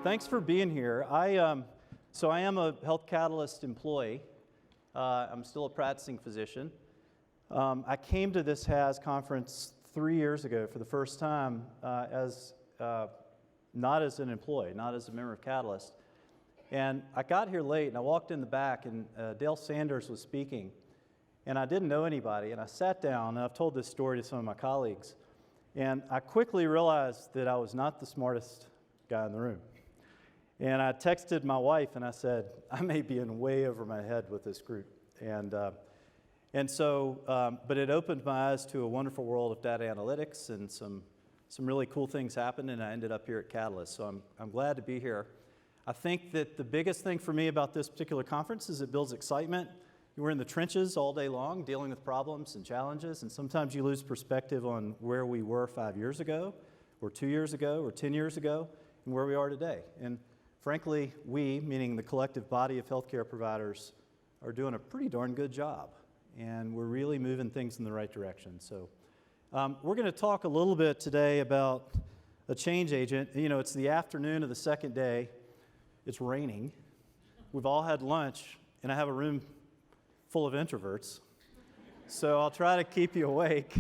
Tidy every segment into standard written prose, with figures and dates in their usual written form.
Thanks for being here. So I am a Health Catalyst employee. I'm still a practicing physician. I came to this HAS conference 3 years ago for the first time not as an employee, not as a member of Catalyst. And I got here late and I walked in the back and Dale Sanders was speaking. And I didn't know anybody, and I sat down, and I've told this story to some of my colleagues, and I quickly realized that I was not the smartest guy in the room. And I texted my wife, and I said, I may be in way over my head with this group. But it opened my eyes to a wonderful world of data analytics, and some really cool things happened, and I ended up here at Catalyst, so I'm glad to be here. I think that the biggest thing for me about this particular conference is it builds excitement. We're in the trenches all day long dealing with problems and challenges, and sometimes you lose perspective on where we were 5 years ago, or 2 years ago, or 10 years ago, and where we are today. And frankly, we, meaning the collective body of healthcare providers, are doing a pretty darn good job, and we're really moving things in the right direction. So we're going to talk a little bit today about a change agent. You know, it's the afternoon of the second day. It's raining. We've all had lunch, and I have a room full of introverts, so I'll try to keep you awake.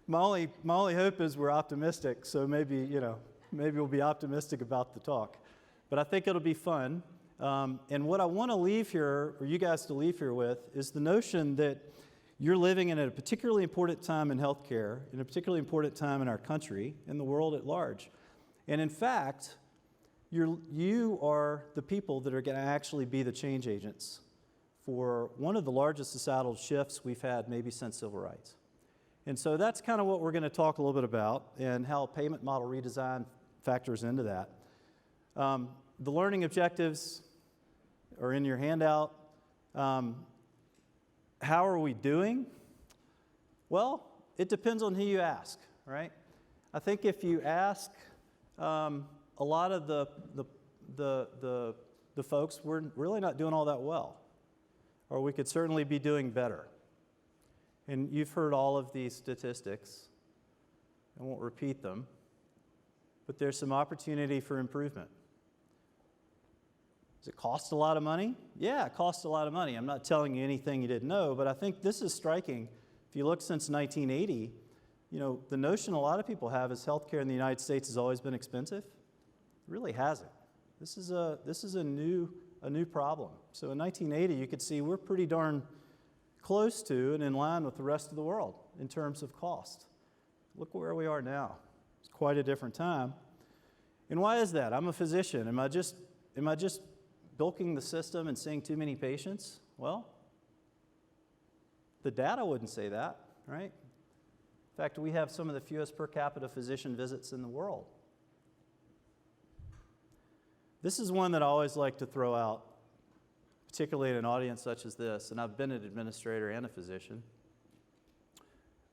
My only hope is we're optimistic, so maybe we'll be optimistic about the talk. But I think it'll be fun. And what I want to leave here, or you guys to leave here with, is the notion that you're living in a particularly important time in healthcare, in a particularly important time in our country, in the world at large. And in fact, you are the people that are going to actually be the change agents for one of the largest societal shifts we've had maybe since civil rights. And so that's kind of what we're going to talk a little bit about and how payment model redesign factors into that. The learning objectives are in your handout. How are we doing? Well, it depends on who you ask, right? I think if you ask a lot of the folks, we're really not doing all that well. Or we could certainly be doing better. And you've heard all of these statistics. I won't repeat them, but there's some opportunity for improvement. Does it cost a lot of money? Yeah, it costs a lot of money. I'm not telling you anything you didn't know, but I think this is striking. If you look since 1980, the notion a lot of people have is healthcare in the United States has always been expensive. It really hasn't. This is a new problem. So in 1980, you could see we're pretty darn close to and in line with the rest of the world in terms of cost. Look where we are now. It's quite a different time. And why is that? I'm a physician. Am I just bilking the system and seeing too many patients? Well, the data wouldn't say that, right? In fact, we have some of the fewest per capita physician visits in the world. This is one that I always like to throw out, particularly in an audience such as this, and I've been an administrator and a physician.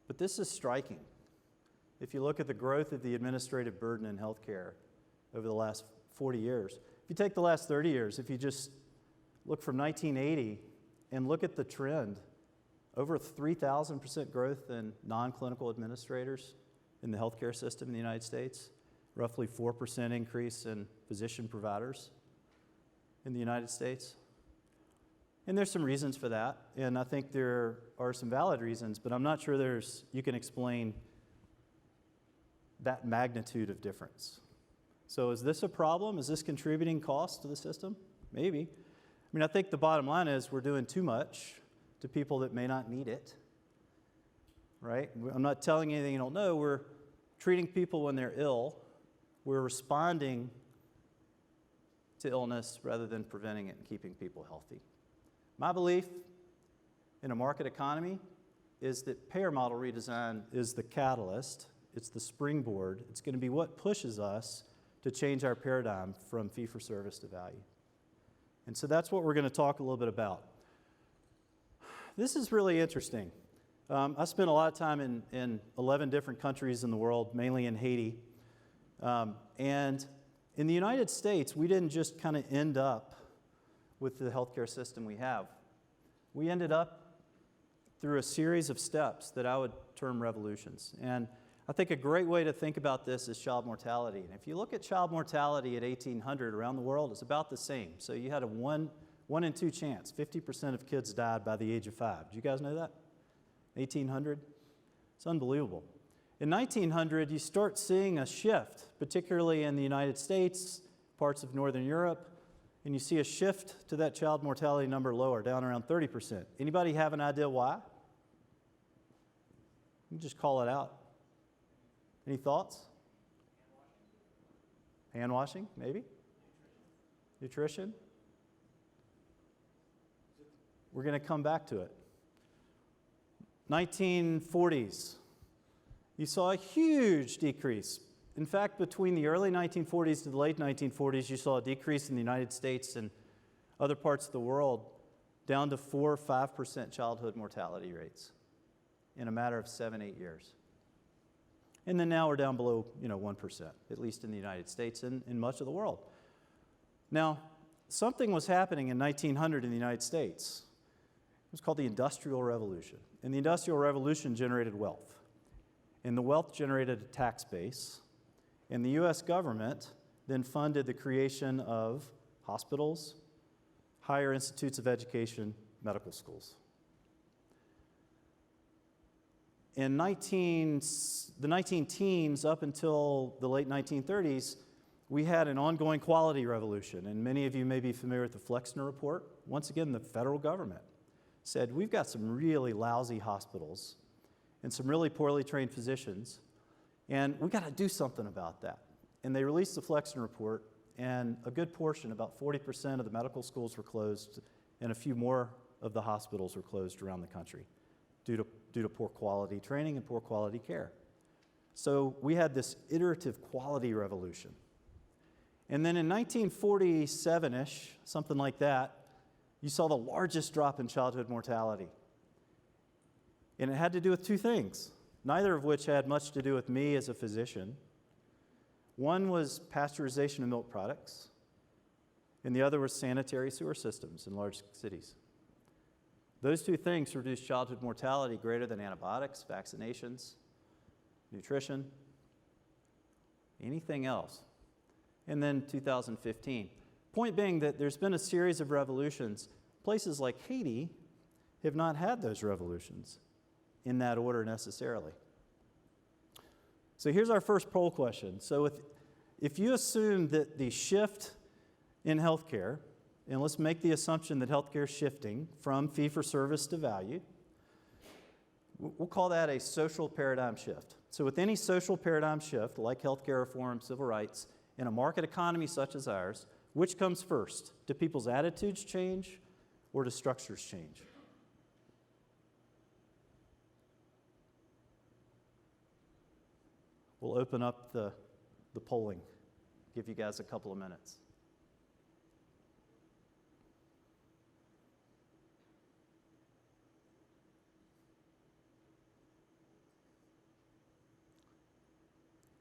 But this is striking. If you look at the growth of the administrative burden in healthcare over the last 40 years, if you take the last 30 years, if you just look from 1980 and look at the trend, over 3,000% growth in non-clinical administrators in the healthcare system in the United States, roughly 4% increase in physician providers in the United States. And there's some reasons for that, and I think there are some valid reasons, but I'm not sure you can explain that magnitude of difference. So is this a problem? Is this contributing cost to the system? Maybe. I mean, I think the bottom line is we're doing too much to people that may not need it, right? I'm not telling you anything you don't know. We're treating people when they're ill. We're responding to illness rather than preventing it and keeping people healthy. My belief in a market economy is that payer model redesign is the catalyst. It's the springboard. It's going to be what pushes us to change our paradigm from fee-for-service to value. And so that's what we're going to talk a little bit about. This is really interesting. I spent a lot of time in 11 different countries in the world, mainly in Haiti. And in the United States, we didn't just kind of end up with the healthcare system we have. We ended up through a series of steps that I would term revolutions. And I think a great way to think about this is child mortality. And if you look at child mortality at 1800 around the world, it's about the same. So you had a 1 in 2 chance. 50% of kids died by the age of 5. Do you guys know that? 1800? It's unbelievable. In 1900, you start seeing a shift, particularly in the United States, parts of Northern Europe, and you see a shift to that child mortality number lower, down around 30%. Anybody have an idea why? You can just call it out. Any thoughts? Hand washing, maybe? Nutrition? We're going to come back to it. 1940s. You saw a huge decrease. In fact, between the early 1940s to the late 1940s, you saw a decrease in the United States and other parts of the world down to 4 or 5% childhood mortality rates in a matter of 7-8 years. And then now we're down below 1%, at least in the United States and in much of the world. Now, something was happening in 1900 in the United States. It was called the Industrial Revolution. And the Industrial Revolution generated wealth. And the wealth generated a tax base. And the U.S. government then funded the creation of hospitals, higher institutes of education, medical schools. In the 19 teens up until the late 1930s, we had an ongoing quality revolution. And many of you may be familiar with the Flexner Report. Once again, the federal government said, we've got some really lousy hospitals and some really poorly trained physicians, and we've got to do something about that. And they released the Flexner Report, and a good portion, about 40% of the medical schools were closed, and a few more of the hospitals were closed around the country due to poor quality training and poor quality care. So we had this iterative quality revolution. And then in 1947-ish, something like that, you saw the largest drop in childhood mortality. And it had to do with two things, neither of which had much to do with me as a physician. One was pasteurization of milk products, and the other was sanitary sewer systems in large cities. Those two things reduced childhood mortality greater than antibiotics, vaccinations, nutrition, anything else. And then 2015. Point being that there's been a series of revolutions. Places like Haiti have not had those revolutions in that order necessarily. So here's our first poll question. So if you assume that the shift in healthcare, and let's make the assumption that healthcare is shifting from fee-for-service to value, we'll call that a social paradigm shift. So with any social paradigm shift, like healthcare reform, civil rights, in a market economy such as ours, which comes first? Do people's attitudes change or do structures change? We'll open up the polling, give you guys a couple of minutes.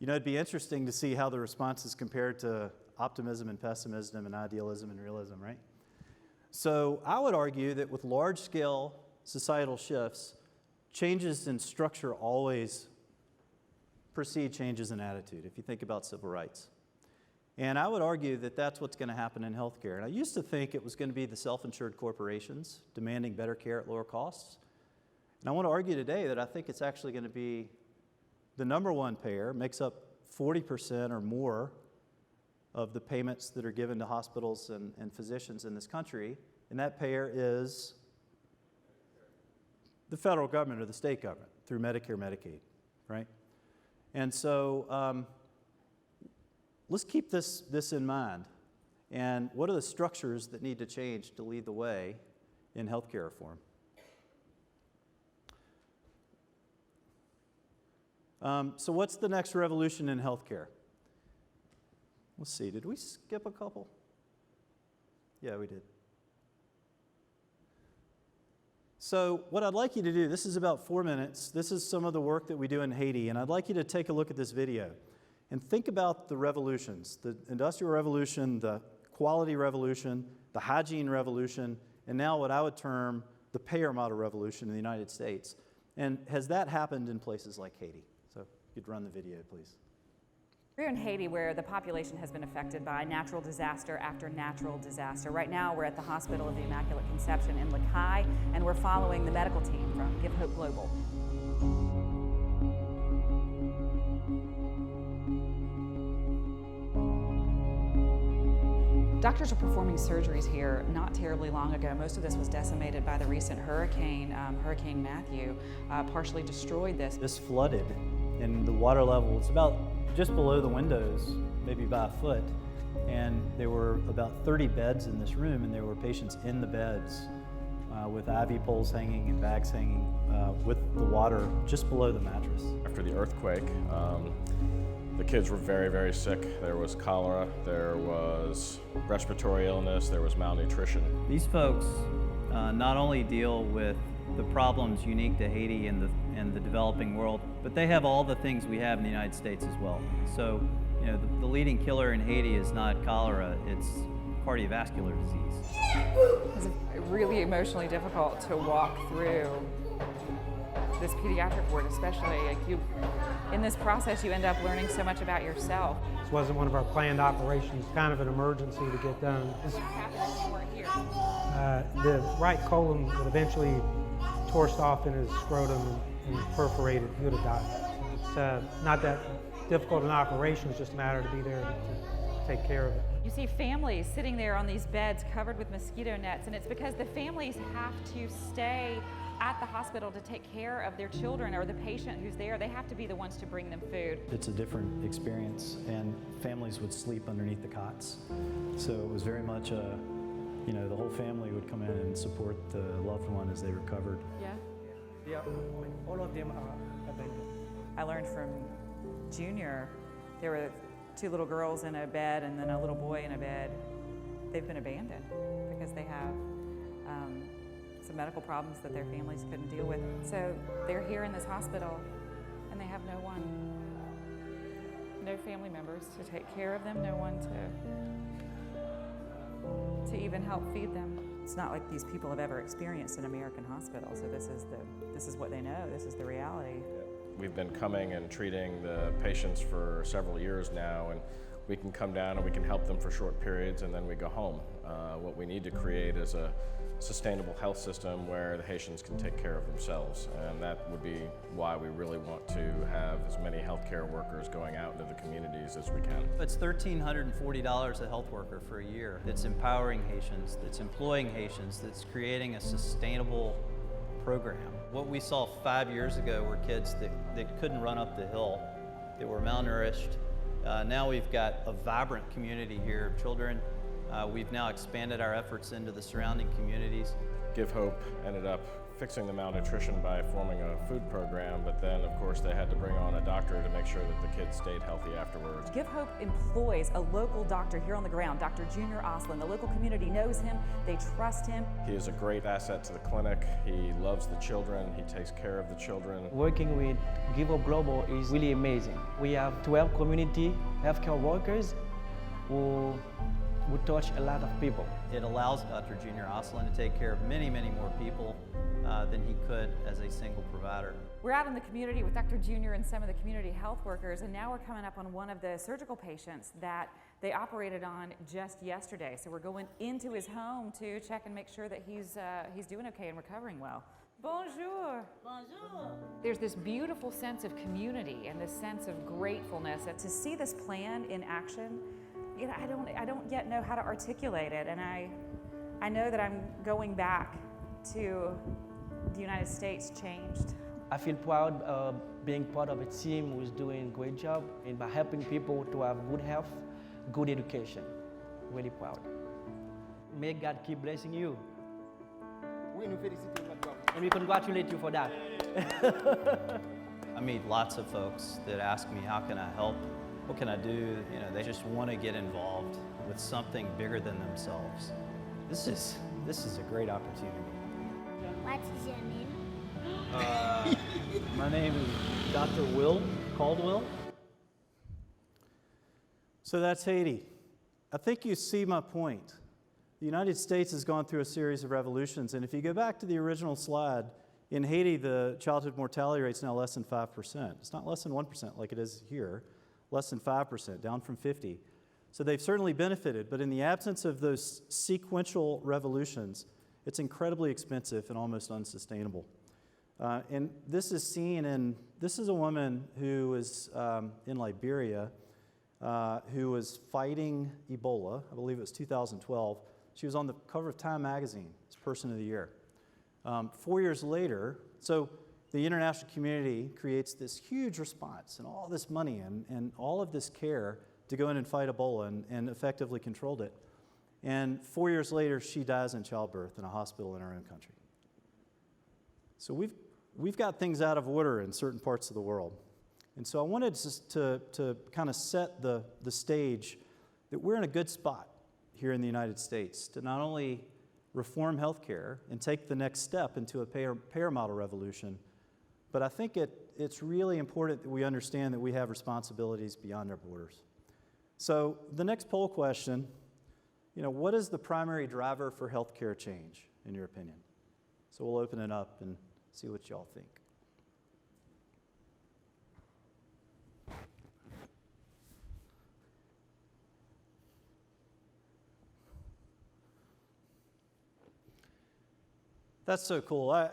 It'd be interesting to see how the responses compared to optimism and pessimism and idealism and realism, right? So I would argue that with large-scale societal shifts, changes in structure always precede changes in attitude, if you think about civil rights. And I would argue that that's what's going to happen in healthcare. And I used to think it was going to be the self-insured corporations demanding better care at lower costs. And I want to argue today that I think it's actually going to be the number one payer, makes up 40% or more of the payments that are given to hospitals and physicians in this country, and that payer is the federal government or the state government through Medicare, Medicaid, right? And so let's keep this in mind. And what are the structures that need to change to lead the way in healthcare reform? So what's the next revolution in healthcare? Let's see, did we skip a couple? Yeah, we did. So what I'd like you to do, this is about 4 minutes. This is some of the work that we do in Haiti, and I'd like you to take a look at this video and think about the revolutions, the Industrial Revolution, the Quality Revolution, the Hygiene Revolution, and now what I would term the payer model revolution in the United States. And has that happened in places like Haiti? So if could run the video, please. We're in Haiti, where the population has been affected by natural disaster after natural disaster. Right now, we're at the Hospital of the Immaculate Conception in Lacaille, and we're following the medical team from Give Hope Global. Doctors are performing surgeries here not terribly long ago. Most of this was decimated by the recent hurricane. Hurricane Matthew partially destroyed this. This flooded, and the water level was about just below the windows, maybe by a foot. And there were about 30 beds in this room, and there were patients in the beds with IV poles hanging and bags hanging with the water just below the mattress. After the earthquake, the kids were very, very sick. There was cholera, there was respiratory illness, there was malnutrition. These folks not only deal with the problems unique to Haiti and the developing world, but they have all the things we have in the United States as well. So, you know, the leading killer in Haiti is not cholera, it's cardiovascular disease. It's really emotionally difficult to walk through this pediatric ward, especially. In this process, you end up learning so much about yourself. This wasn't one of our planned operations, kind of an emergency to get done. What happened if you weren't here? The right colon would eventually torched off in his scrotum and perforated. He would have died. It's not that difficult an operation, it's just a matter to be there to take care of it. You see families sitting there on these beds covered with mosquito nets, and it's because the families have to stay at the hospital to take care of their children or the patient who's there. They have to be the ones to bring them food. It's a different experience, and families would sleep underneath the cots. So it was very much a, you know, the whole family would come in and support the loved one as they recovered. Yeah? All of them are abandoned. I learned from Junior, there were 2 little girls in a bed and then a little boy in a bed. They've been abandoned because they have some medical problems that their families couldn't deal with. So they're here in this hospital and they have no one, no family members to take care of them, no one to even help feed them. It's not like these people have ever experienced an American hospital, so this is what they know, this is the reality. We've been coming and treating the patients for several years now, and we can come down and we can help them for short periods and then we go home. What we need to create is a sustainable health system where the Haitians can take care of themselves, and that would be why we really want to have as many healthcare workers going out into the communities as we can. It's $1,340 a health worker for a year. That's empowering Haitians, that's employing Haitians, that's creating a sustainable program. What we saw 5 years ago were kids that couldn't run up the hill, that were malnourished. Now we've got a vibrant community here of children. We've now expanded our efforts into the surrounding communities. Give Hope ended up fixing the malnutrition by forming a food program, but then of course they had to bring on a doctor to make sure that the kids stayed healthy afterwards. Give Hope employs a local doctor here on the ground, Dr. Junior Oslin. The local community knows him, they trust him. He is a great asset to the clinic. He loves the children, he takes care of the children. Working with Give Hope Global is really amazing. We have 12 community healthcare workers who touch a lot of people. It allows Dr. Junior Oslin to take care of many, many more people than he could as a single provider. We're out in the community with Dr. Junior and some of the community health workers, and now we're coming up on one of the surgical patients that they operated on just yesterday. So we're going into his home to check and make sure that he's doing okay and recovering well. Bonjour. Bonjour. There's this beautiful sense of community and this sense of gratefulness, and to see this plan in action, you know, I don't yet know how to articulate it, and I know that I'm going back to the United States changed. I feel proud of being part of a team who's doing a great job and by helping people to have good health, good education. Really proud. May God keep blessing you. And we congratulate you for that. I meet lots of folks that ask me, how can I help? What can I do? You know, they just want to get involved with something bigger than themselves. This is a great opportunity. What is your name? My name is Dr. Will Caldwell. So that's Haiti. I think you see my point. The United States has gone through a series of revolutions, and if you go back to the original slide, In Haiti, the childhood mortality rate is now less than 5%. It's not less than 1% like it is here, less than 5%, down from 50. So they've certainly benefited, but in the absence of those sequential revolutions, it's incredibly expensive and almost unsustainable. And this is seen in, this is a woman who was in Liberia who was fighting Ebola. I believe it was 2012. She was on the cover of Time magazine as Person of the Year. 4 years later, so the international community creates this huge response and all this money and all of this care to go in and fight Ebola and effectively controlled it. And 4 years later, she dies in childbirth in a hospital in our own country. So we've got things out of order in certain parts of the world. And so I wanted to kind of set the stage that we're in a good spot here in the United States to not only reform healthcare and take the next step into a payer model revolution, but I think it's really important that we understand that we have responsibilities beyond our borders. So the next poll question, what is the primary driver for healthcare change, in your opinion? So we'll open it up and see what y'all think. That's so cool. I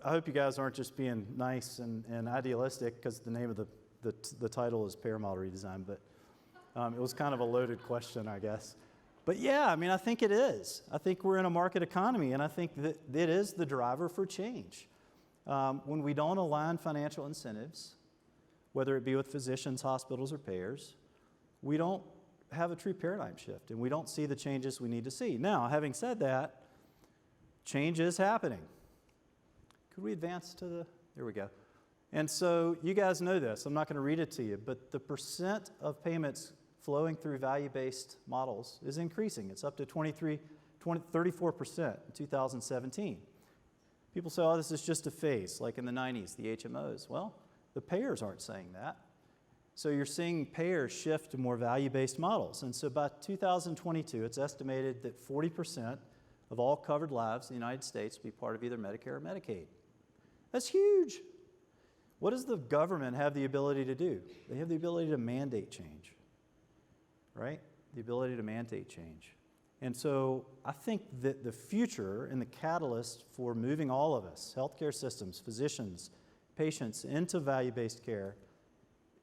hope you guys aren't just being nice and idealistic because the name of the title is Payer Model Redesign, but it was kind of a loaded question, I guess. But yeah, I think it is. I think we're in a market economy, and I think that it is the driver for change. When we don't align financial incentives, whether it be with physicians, hospitals, or payers, we don't have a true paradigm shift, and we don't see the changes we need to see. Now, having said that, change is happening. Could we advance to there we go. And so you guys know this. I'm not going to read it to you, but the percent of payments flowing through value-based models is increasing. It's up to 34% in 2017. People say, oh, this is just a phase, like in the 90s, the HMOs. Well, the payers aren't saying that. So you're seeing payers shift to more value-based models. And so by 2022, it's estimated that 40% of all covered lives in the United States will be part of either Medicare or Medicaid. That's huge. What does the government have the ability to do? They have the ability to mandate change, right? The ability to mandate change. And so I think that the future and the catalyst for moving all of us, healthcare systems, physicians, patients, into value-based care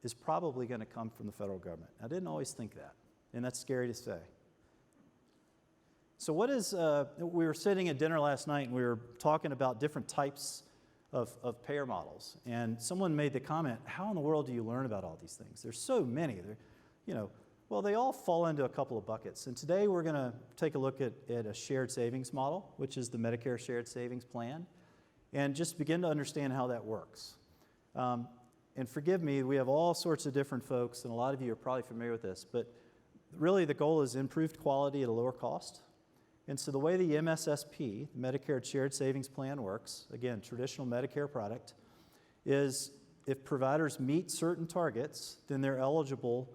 is probably going to come from the federal government. I didn't always think that, and that's scary to say. So we were sitting at dinner last night and we were talking about different types of payer models. And someone made the comment, how in the world do you learn about all these things? There's so many. Well, they all fall into a couple of buckets. And today we're going to take a look at a shared savings model, which is the Medicare Shared Savings Plan, and just begin to understand how that works. And forgive me, we have all sorts of different folks, and a lot of you are probably familiar with this, but really the goal is improved quality at a lower cost. And so the way the MSSP, Medicare Shared Savings Plan, works, again, traditional Medicare product, is if providers meet certain targets, then they're eligible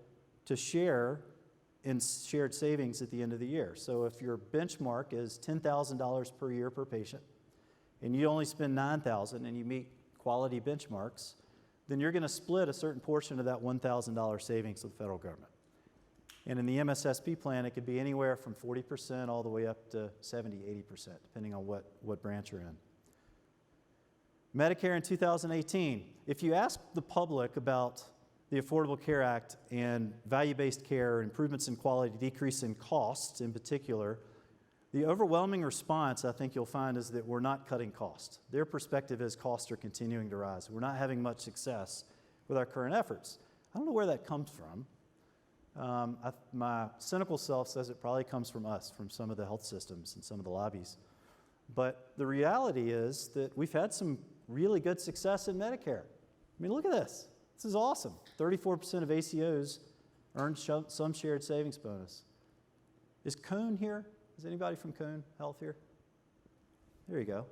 to share in shared savings at the end of the year. So if your benchmark is $10,000 per year per patient, and you only spend $9,000 and you meet quality benchmarks, then you're going to split a certain portion of that $1,000 savings with the federal government. And in the MSSP plan, it could be anywhere from 40% all the way up to 70, 80%, depending on what branch you're in. Medicare in 2018, if you ask the public about the Affordable Care Act and value-based care, improvements in quality, decrease in costs in particular, the overwhelming response I think you'll find is that we're not cutting costs. Their perspective is costs are continuing to rise. We're not having much success with our current efforts. I don't know where that comes from. My cynical self says it probably comes from us, from some of the health systems and some of the lobbies. But the reality is that we've had some really good success in Medicare. Look at this. This is awesome. 34% of ACOs earned some shared savings bonus. Is Cone here? Is anybody from Cone Health here? There you go.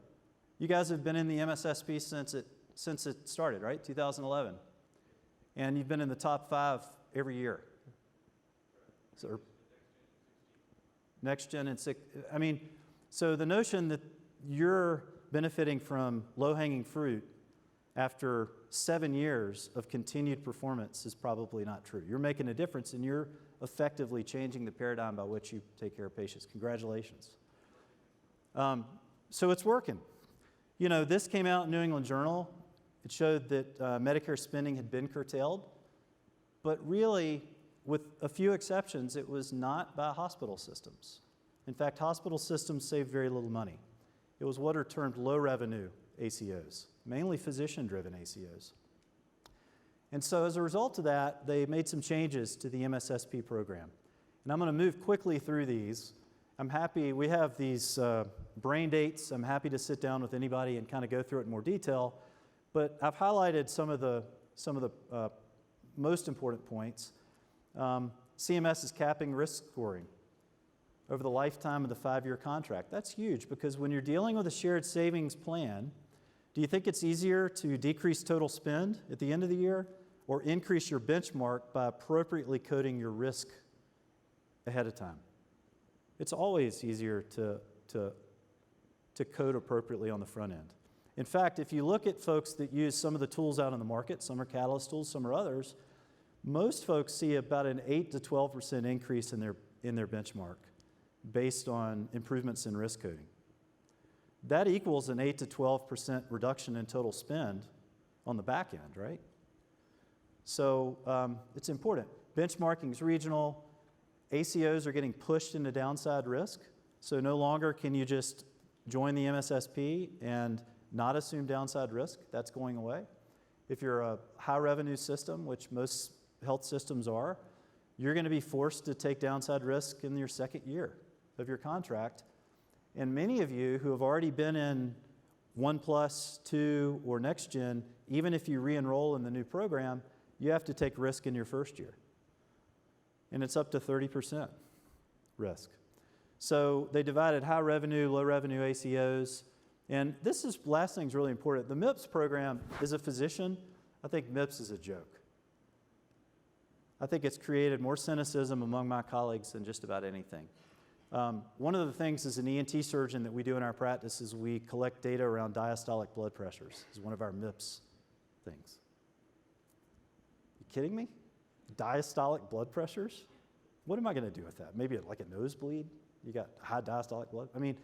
You guys have been in the MSSP since it started, right? 2011. And you've been in the top 5 every year. So, next gen and 6. So the notion that you're benefiting from low-hanging fruit after 7 years of continued performance is probably not true. You're making a difference, and you're effectively changing the paradigm by which you take care of patients. Congratulations. So it's working. You know, this came out in New England Journal. It showed that Medicare spending had been curtailed, but really, with a few exceptions, it was not by hospital systems. In fact, hospital systems saved very little money. It was what are termed low-revenue ACOs, mainly physician-driven ACOs. And so as a result of that, they made some changes to the MSSP program. And I'm going to move quickly through these. I'm happy, we have these brain dates. I'm happy to sit down with anybody and kind of go through it in more detail. But I've highlighted some of the most important points. CMS is capping risk scoring over the lifetime of the 5-year contract. That's huge because when you're dealing with a shared savings plan, do you think it's easier to decrease total spend at the end of the year or increase your benchmark by appropriately coding your risk ahead of time? It's always easier to code appropriately on the front end. In fact, if you look at folks that use some of the tools out in the market, some are Catalyst tools, some are others, most folks see about an 8 to 12% increase in their benchmark based on improvements in risk coding. That equals an 8 to 12% reduction in total spend on the back end, right? So it's important. Benchmarking is regional. ACOs are getting pushed into downside risk. So no longer can you just join the MSSP and not assume downside risk. That's going away. If you're a high revenue system, which most health systems are, you're going to be forced to take downside risk in your second year of your contract. And many of you who have already been in 1+, 2, or next gen, even if you re-enroll in the new program, you have to take risk in your first year. And it's up to 30% risk. So they divided high revenue, low revenue ACOs. And this is, last thing's really important. The MIPS program, as a physician, I think MIPS is a joke. I think it's created more cynicism among my colleagues than just about anything. One of the things as an ENT surgeon that we do in our practice is we collect data around diastolic blood pressures. It's one of our MIPS things. You kidding me? Diastolic blood pressures? What am I going to do with that? Maybe like a nosebleed? You got high diastolic blood? I mean,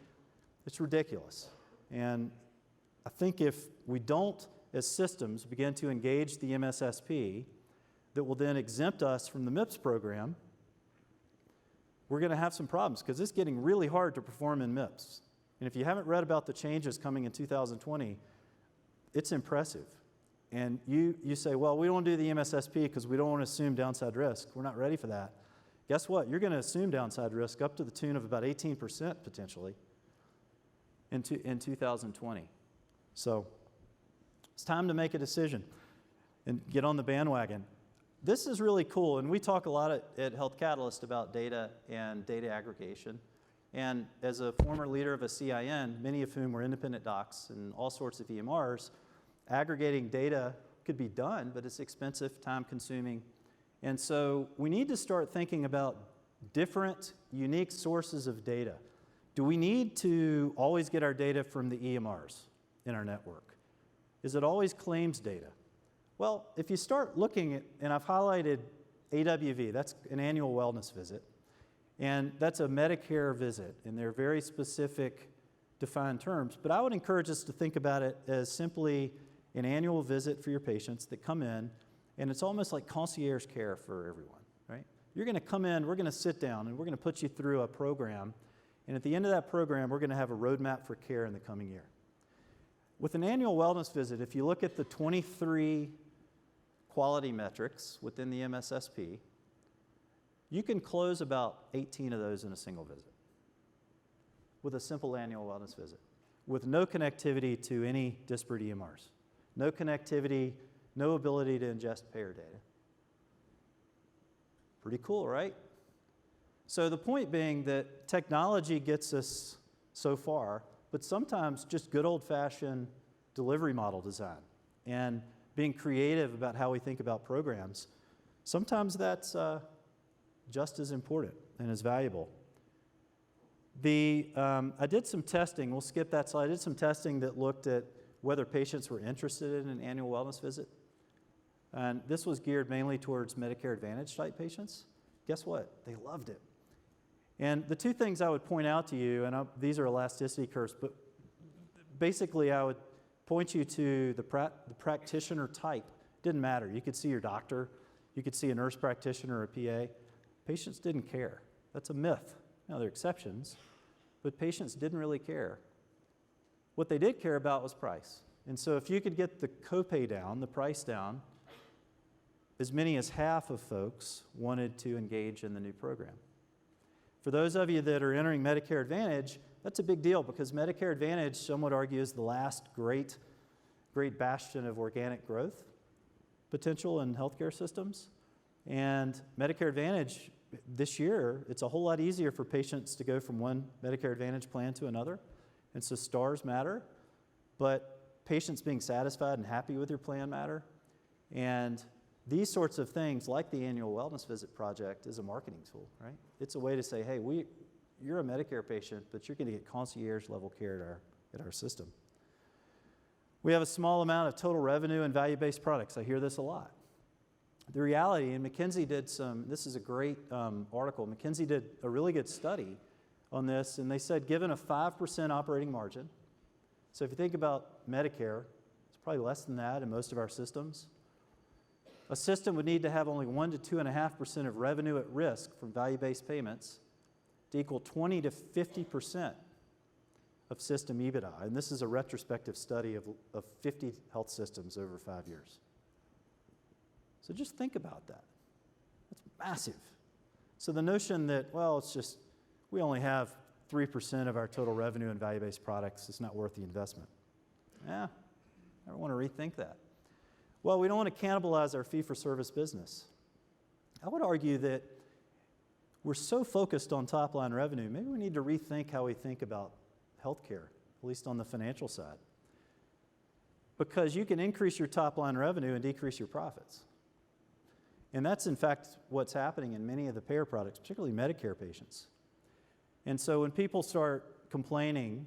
it's ridiculous. And I think if we don't, as systems, begin to engage the MSSP, that will then exempt us from the MIPS program, we're going to have some problems because it's getting really hard to perform in MIPS. And if you haven't read about the changes coming in 2020, it's impressive. And you say, well, we don't do the MSSP because we don't want to assume downside risk. We're not ready for that. Guess what? You're going to assume downside risk up to the tune of about 18% potentially in 2020. So it's time to make a decision and get on the bandwagon. This is really cool, and we talk a lot at Health Catalyst about data and data aggregation. And as a former leader of a CIN, many of whom were independent docs and all sorts of EMRs, aggregating data could be done, but it's expensive, time-consuming. And so we need to start thinking about different, unique sources of data. Do we need to always get our data from the EMRs in our network? Is it always claims data? Well, if you start looking at, and I've highlighted AWV, that's an annual wellness visit, and that's a Medicare visit, and they're very specific, defined terms. But I would encourage us to think about it as simply an annual visit for your patients that come in, and it's almost like concierge care for everyone, right? You're going to come in, we're going to sit down, and we're going to put you through a program, and at the end of that program, we're going to have a roadmap for care in the coming year. With an annual wellness visit, if you look at the 23 quality metrics within the MSSP, you can close about 18 of those in a single visit with a simple annual wellness visit, with no connectivity to any disparate EMRs, no connectivity, no ability to ingest payer data. Pretty cool, right? So the point being that technology gets us so far, but sometimes just good old-fashioned delivery model design and being creative about how we think about programs, sometimes that's just as important and as valuable. I did some testing. We'll skip that slide. I did some testing that looked at whether patients were interested in an annual wellness visit. And this was geared mainly towards Medicare Advantage type patients. Guess what? They loved it. And the two things I would point out to you, and these are elasticity curves, but basically I would point you to the practitioner type. Didn't matter. You could see your doctor. You could see a nurse practitioner or a PA. Patients didn't care. That's a myth. Now, there are exceptions, but patients didn't really care. What they did care about was price. And so if you could get the copay down, the price down, as many as half of folks wanted to engage in the new program. For those of you that are entering Medicare Advantage, that's a big deal because Medicare Advantage, some would argue, is the last great bastion of organic growth potential in healthcare systems. And Medicare Advantage, this year, it's a whole lot easier for patients to go from one Medicare Advantage plan to another. And so stars matter, but patients being satisfied and happy with your plan matter. And these sorts of things, like the annual wellness visit project, is a marketing tool, right? It's a way to say, hey, you're a Medicare patient, but you're going to get concierge level care at our system. We have a small amount of total revenue and value-based products. I hear this a lot. The reality, and McKinsey did this is a great article. McKinsey did a really good study on this, and they said given a 5% operating margin, so if you think about Medicare, it's probably less than that in most of our systems. A system would need to have only 1 to 2.5% of revenue at risk from value-based payments to equal 20 to 50% of system EBITDA. And this is a retrospective study of 50 health systems over 5 years. So just think about that. That's massive. So the notion that, well, it's just, we only have 3% of our total revenue in value-based products, it's not worth the investment. I want to rethink that. Well, we don't want to cannibalize our fee-for-service business. I would argue that we're so focused on top-line revenue, maybe we need to rethink how we think about healthcare, at least on the financial side. Because you can increase your top-line revenue and decrease your profits. And that's, in fact, what's happening in many of the payer products, particularly Medicare patients. And so when people start complaining,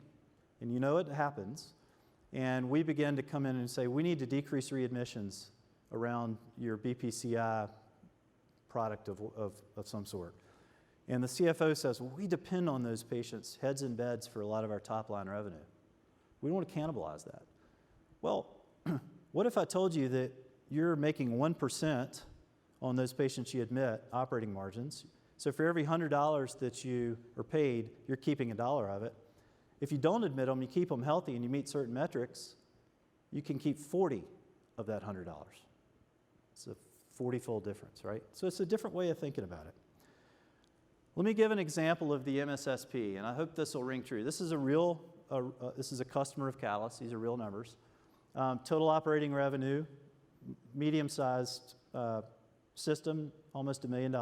and you know it happens, and we begin to come in and say, we need to decrease readmissions around your BPCI product of some sort. And the CFO says, well, we depend on those patients, heads in beds, for a lot of our top-line revenue. We don't want to cannibalize that. Well, what if I told you that you're making 1% on those patients you admit, operating margins? So for every $100 that you are paid, you're keeping $1 of it. If you don't admit them, you keep them healthy and you meet certain metrics, you can keep 40 of that $100. It's a 40-fold difference, right? So it's a different way of thinking about it. Let me give an example of the MSSP, and I hope this will ring true. This is this is a customer of Catalyst. These are real numbers. Total operating revenue, medium-sized system, almost $1 million.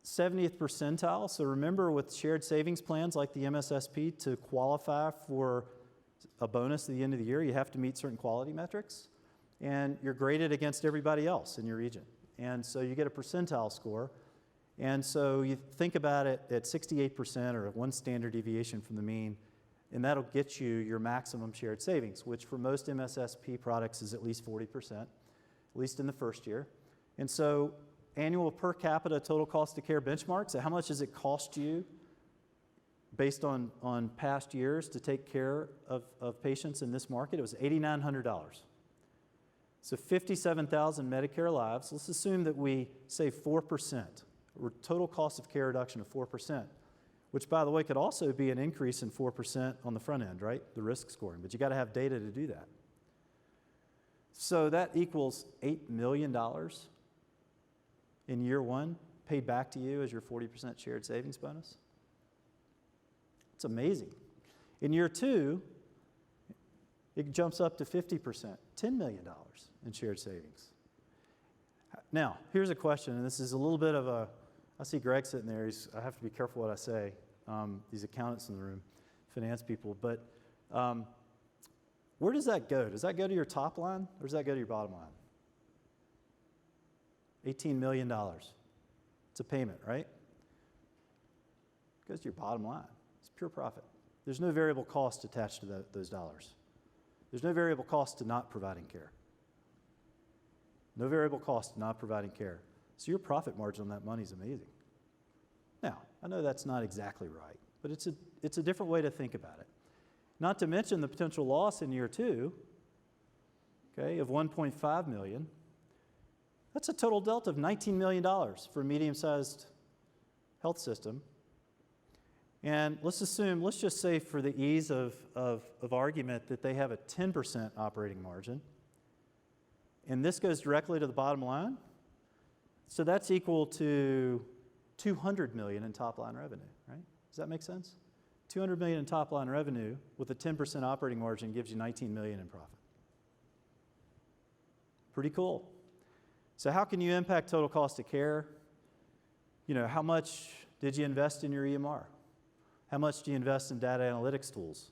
70th percentile, so remember with shared savings plans like the MSSP, to qualify for a bonus at the end of the year, you have to meet certain quality metrics, and you're graded against everybody else in your region. And so you get a percentile score, and so you think about it at 68% or one standard deviation from the mean, and that'll get you your maximum shared savings, which for most MSSP products is at least 40%, at least in the first year. And so annual per capita total cost of care benchmarks, so how much does it cost you based on past years to take care of patients in this market? It was $8,900. So 57,000 Medicare lives. Let's assume that we save 4%, or total cost of care reduction of 4%, which, by the way, could also be an increase in 4% on the front end, right? The risk scoring, but you got to have data to do that. So that equals $8 million in year one, paid back to you as your 40% shared savings bonus. It's amazing. In year two, it jumps up to 50%, $10 million in shared savings. Now, here's a question, and this is a little bit of a, I see Greg sitting there, I have to be careful what I say, these accountants in the room, finance people, but where does that go? Does that go to your top line, or does that go to your bottom line? $18 million. It's a payment, right? goes to your bottom line. It's pure profit. There's no variable cost attached to those dollars. There's no variable cost to not providing care. No variable cost to not providing care. So your profit margin on that money is amazing. Now, I know that's not exactly right, but it's a different way to think about it. Not to mention the potential loss in year 2, okay, of $1.5 million. That's a total delta of $19 million for a medium-sized health system. And let's just say for the ease of argument that they have a 10% operating margin. And this goes directly to the bottom line. So that's equal to $200 million in top-line revenue, right? Does that make sense? $200 million in top-line revenue with a 10% operating margin gives you $19 million in profit. Pretty cool. So how can you impact total cost of care? You know, how much did you invest in your EMR? How much do you invest in data analytics tools?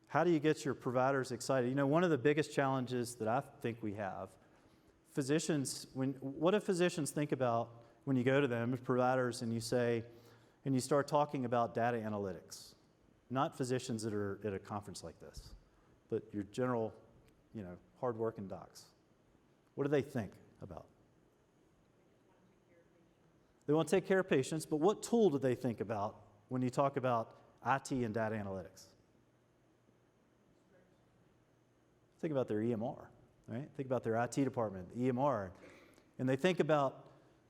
How do you get your providers excited? You know, one of the biggest challenges that I think we have, physicians, what do physicians think about when you go to them, providers, and you start talking about data analytics? Not physicians that are at a conference like this, but your general, you know, hard-working docs. What do they think about? They want to take care of patients, but what tool do they think about when you talk about IT and data analytics? Think about their EMR, right? Think about their IT department, EMR. And they think about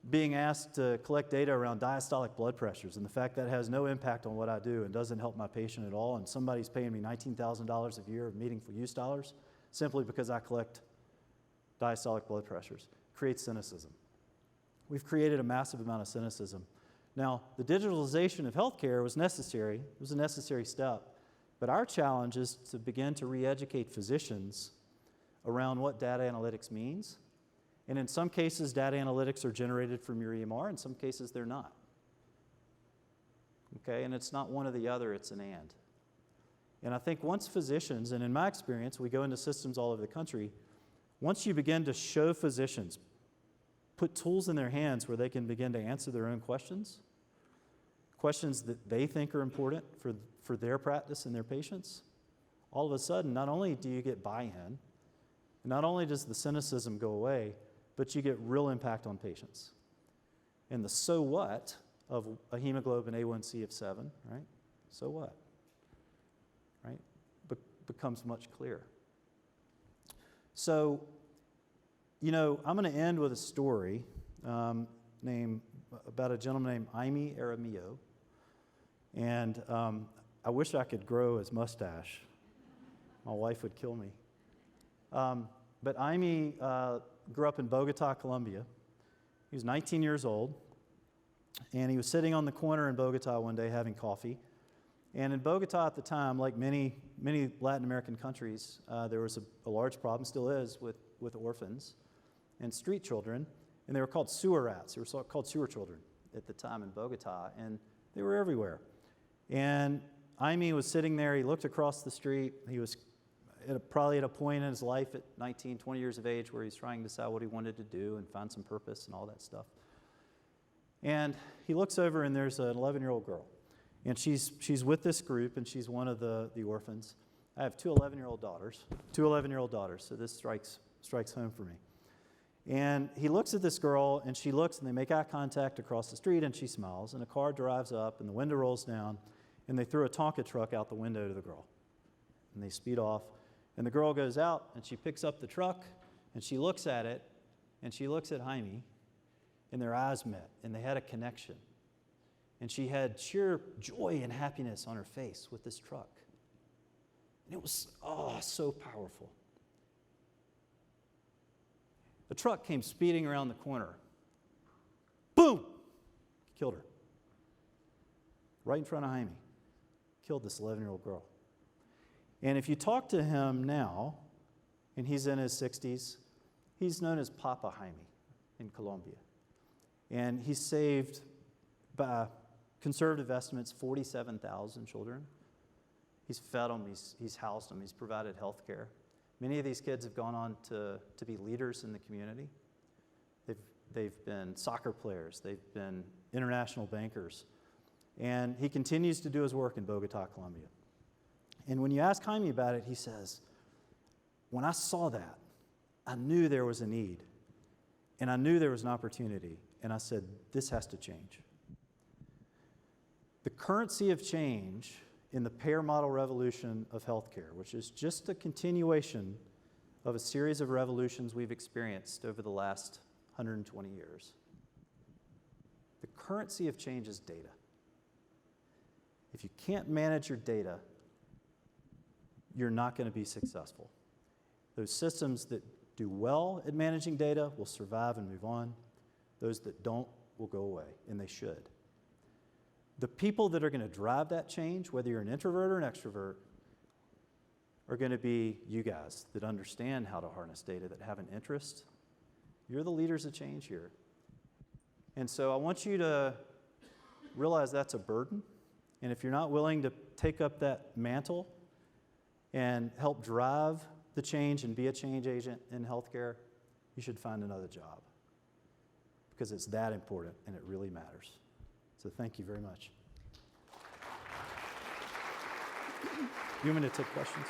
being asked to collect data around diastolic blood pressures and the fact that has no impact on what I do and doesn't help my patient at all, and somebody's paying me $19,000 a year of meaningful use dollars simply because I collect diastolic blood pressures. Creates cynicism. We've created a massive amount of cynicism. Now, the digitalization of healthcare was necessary. It was a necessary step. But our challenge is to begin to re-educate physicians around what data analytics means. And in some cases, data analytics are generated from your EMR. In some cases, they're not. Okay, and it's not one or the other, it's an and. And I think once physicians, and in my experience, we go into systems all over the country, once you begin to show physicians, put tools in their hands where they can begin to answer their own questions that they think are important for their practice and their patients, all of a sudden, not only do you get buy-in, not only does the cynicism go away, but you get real impact on patients. And the so what of a hemoglobin A1C of 7, right? So what? Right? Becomes much clearer. So, you know, I'm going to end with a story about a gentleman named Jaime Aramillo. And I wish I could grow his mustache. My wife would kill me. But Jaime grew up in Bogota, Colombia. He was 19 years old, and he was sitting on the corner in Bogota one day having coffee. And in Bogota at the time, like many Latin American countries, there was a large problem, still is, with orphans and street children, and they were called sewer rats. They were called sewer children at the time in Bogota, and they were everywhere. And Jaime was sitting there. He looked across the street. He was probably at a point in his life at 19, 20 years of age where he's trying to decide what he wanted to do and find some purpose and all that stuff. And he looks over, and there's an 11-year-old girl. And she's with this group, and she's one of the orphans. I have two 11-year-old daughters, so this strikes home for me. And he looks at this girl, and she looks, and they make eye contact across the street, and she smiles, and a car drives up, and the window rolls down, and they throw a Tonka truck out the window to the girl. And they speed off, and the girl goes out, and she picks up the truck, and she looks at it, and she looks at Jaime, and their eyes met, and they had a connection. And she had sheer joy and happiness on her face with this truck. And it was, so powerful. The truck came speeding around the corner. Boom! Killed her. Right in front of Jaime. Killed this 11-year-old girl. And if you talk to him now, and he's in his 60s, he's known as Papa Jaime in Colombia. And he's saved, by conservative estimates, 47,000 children. He's fed them, he's housed them, he's provided health care. Many of these kids have gone on to be leaders in the community. They've been soccer players, they've been international bankers. And he continues to do his work in Bogota, Colombia. And when you ask Jaime about it, he says, when I saw that, I knew there was a need, and I knew there was an opportunity, and I said, this has to change. The currency of change in the payer model revolution of healthcare, which is just a continuation of a series of revolutions we've experienced over the last 120 years. The currency of change is data. If you can't manage your data, you're not going to be successful. Those systems that do well at managing data will survive and move on. Those that don't will go away, and they should. The people that are going to drive that change, whether you're an introvert or an extrovert, are going to be you guys that understand how to harness data, that have an interest. You're the leaders of change here. And so I want you to realize that's a burden. And if you're not willing to take up that mantle and help drive the change and be a change agent in healthcare, you should find another job. Because it's that important and it really matters. So thank you very much. You want me to take questions?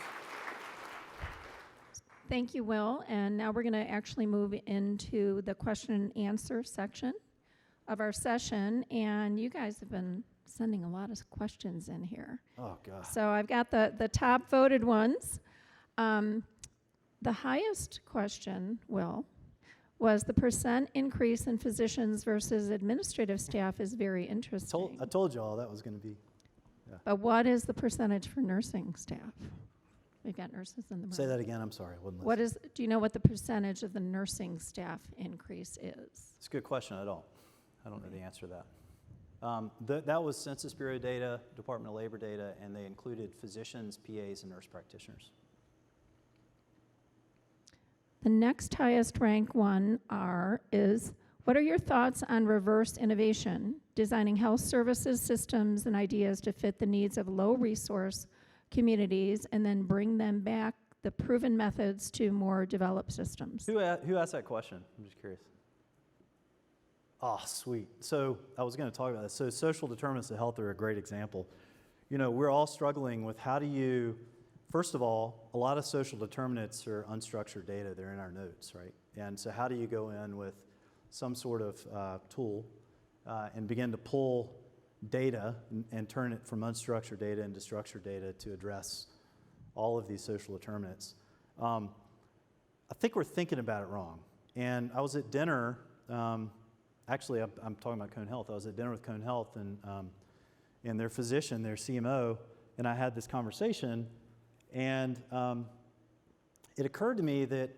Thank you, Will. And now we're going to actually move into the question and answer section of our session. And you guys have been sending a lot of questions in here. Oh, God. So I've got the top voted ones. The highest question, Will, was the percent increase in physicians versus administrative staff is very interesting. I told you all that was going to be. But what is the percentage for nursing staff? We've got nurses in the room. Say that again, I'm sorry. I wasn't listening. Do you know what the percentage of the nursing staff increase is? It's a good question. I don't know the answer to that. That was Census Bureau data, Department of Labor data, and they included physicians, PAs, and nurse practitioners. The next highest rank one is, what are your thoughts on reverse innovation, designing health services systems and ideas to fit the needs of low resource communities and then bring them back the proven methods to more developed systems? Who asked that question? I'm just curious. Oh, sweet. So I was going to talk about this. So social determinants of health are a great example. You know, we're all struggling with how do you, first of all, a lot of social determinants are unstructured data. They're in our notes, right? And so how do you go in with some sort of tool and begin to pull data and turn it from unstructured data into structured data to address all of these social determinants? I think we're thinking about it wrong. And I was at dinner, actually I'm talking about Cone Health. I was at dinner with Cone Health and their physician, their CMO, and I had this conversation, and it occurred to me that,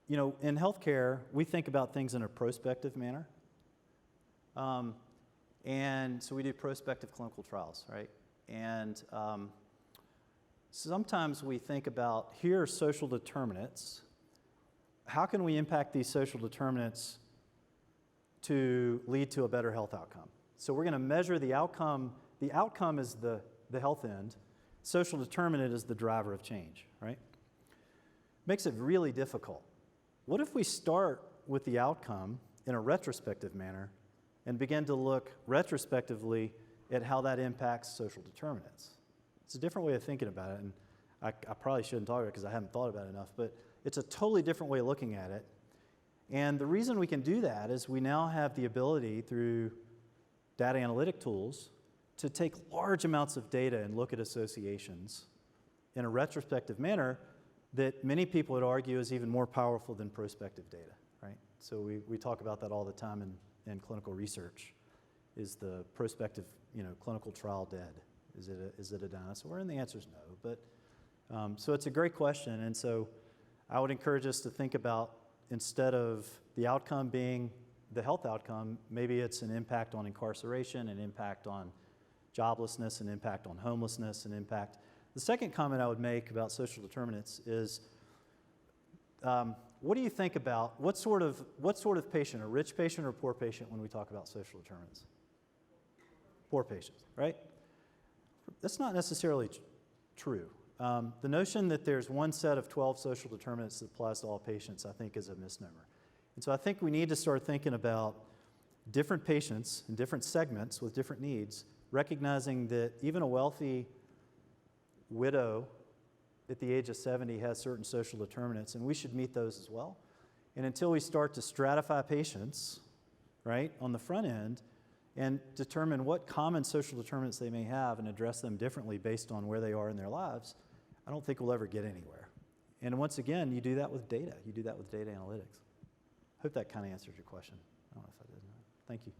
you know, in healthcare, we think about things in a prospective manner. And so we do prospective clinical trials, right? And sometimes we think about, here are social determinants. How can we impact these social determinants to lead to a better health outcome? So we're going to measure the outcome. The outcome is the health end. Social determinant is the driver of change, right? Makes it really difficult. What if we start with the outcome in a retrospective manner and begin to look retrospectively at how that impacts social determinants? It's a different way of thinking about it, and I probably shouldn't talk about it because I haven't thought about it enough, but it's a totally different way of looking at it. And the reason we can do that is we now have the ability through data analytic tools to take large amounts of data and look at associations in a retrospective manner that many people would argue is even more powerful than prospective data, right? So we talk about that all the time in clinical research. Is the prospective, clinical trial dead? Is it a dinosaur? And the answer is no. But so it's a great question, and so I would encourage us to think about, instead of the outcome being the health outcome, maybe it's an impact on incarceration, an impact on joblessness, an impact on homelessness, an impact. The second comment I would make about social determinants is, what do you think about, what sort of patient, a rich patient or a poor patient, when we talk about social determinants? Poor patients, right? That's not necessarily true. The notion that there's one set of 12 social determinants that applies to all patients, I think, is a misnomer. And so I think we need to start thinking about different patients in different segments with different needs recognizing that even a wealthy widow at the age of 70 has certain social determinants, and we should meet those as well. And until we start to stratify patients, right, on the front end, and determine what common social determinants they may have and address them differently based on where they are in their lives, I don't think we'll ever get anywhere. And once again, you do that with data. You do that with data analytics. Hope that kind of answers your question. I don't know if I did. Thank you.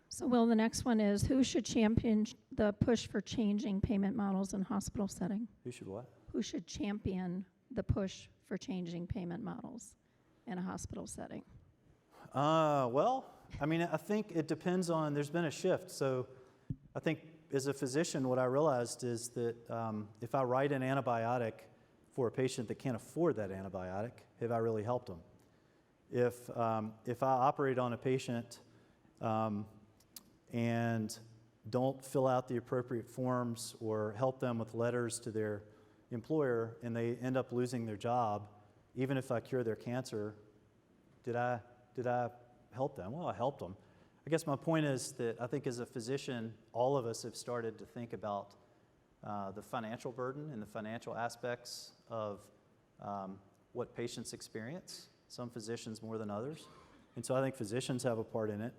So, Will, the next one is, who should champion the push for changing payment models in hospital setting? Who should what? Who should champion the push for changing payment models in a hospital setting? Well, I mean, I think it depends on, there's been a shift. So I think as a physician, what I realized is that if I write an antibiotic for a patient that can't afford that antibiotic, have I really helped them? If I operate on a patient and don't fill out the appropriate forms or help them with letters to their employer and they end up losing their job, even if I cure their cancer, did I help them? Well, I helped them. I guess my point is that I think as a physician, all of us have started to think about the financial burden and the financial aspects of what patients experience, some physicians more than others. And so I think physicians have a part in it.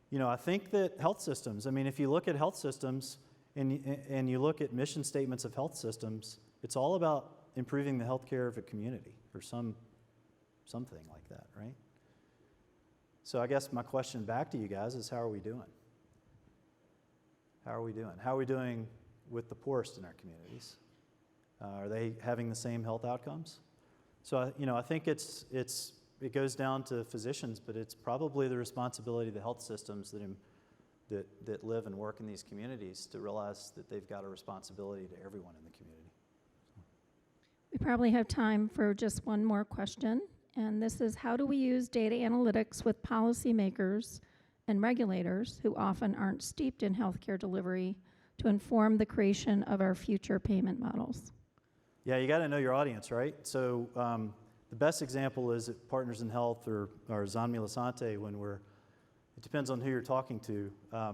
You know, I think that health systems, I mean, if you look at health systems and you look at mission statements of health systems, it's all about improving the health care of a community or something like that, right? So I guess my question back to you guys is, how are we doing? How are we doing? How are we doing with the poorest in our communities? Are they having the same health outcomes? So, I think it goes down to physicians, but it's probably the responsibility of the health systems that live and work in these communities to realize that they've got a responsibility to everyone in the community. We probably have time for just one more question, and this is, how do we use data analytics with policymakers and regulators who often aren't steeped in healthcare delivery to inform the creation of our future payment models? Yeah, you got to know your audience, right? So the best example is at Partners in Health or Zan Milasante when it depends on who you're talking to. I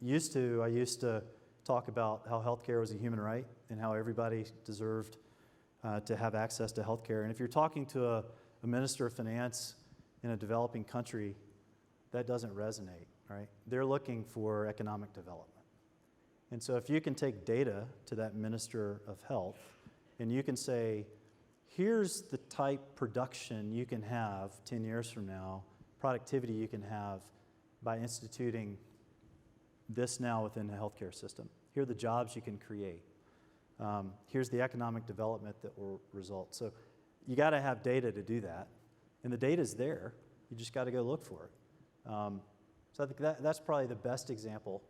used to talk about how healthcare was a human right and how everybody deserved to have access to healthcare. And if you're talking to a minister of finance in a developing country, that doesn't resonate, right? They're looking for economic development. And so if you can take data to that minister of health and you can say, here's the type production you can have 10 years from now, productivity you can have by instituting this now within the healthcare system. Here are the jobs you can create. Here's the economic development that will result. So you got to have data to do that. And the data's there. You just got to go look for it. So I think that's probably the best example.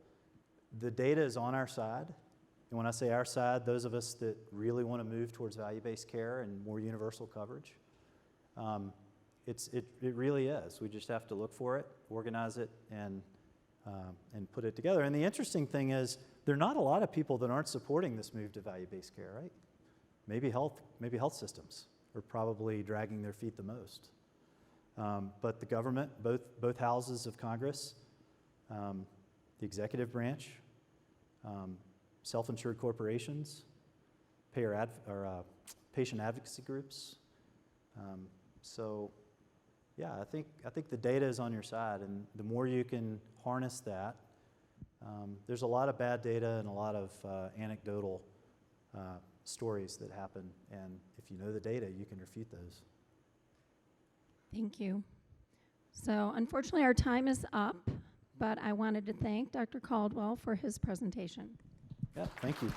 The data is on our side. And when I say our side, those of us that really want to move towards value-based care and more universal coverage, it really is. We just have to look for it, organize it, and put it together. And the interesting thing is, there are not a lot of people that aren't supporting this move to value-based care, right? Maybe health systems are probably dragging their feet the most. But the government, both houses of Congress, the executive branch, self-insured corporations, patient advocacy groups. So, yeah, I think the data is on your side, and the more you can harness that, there's a lot of bad data and a lot of anecdotal stories that happen, and if you know the data, you can refute those. Thank you. So unfortunately, our time is up, but I wanted to thank Dr. Caldwell for his presentation. Yeah, thank you.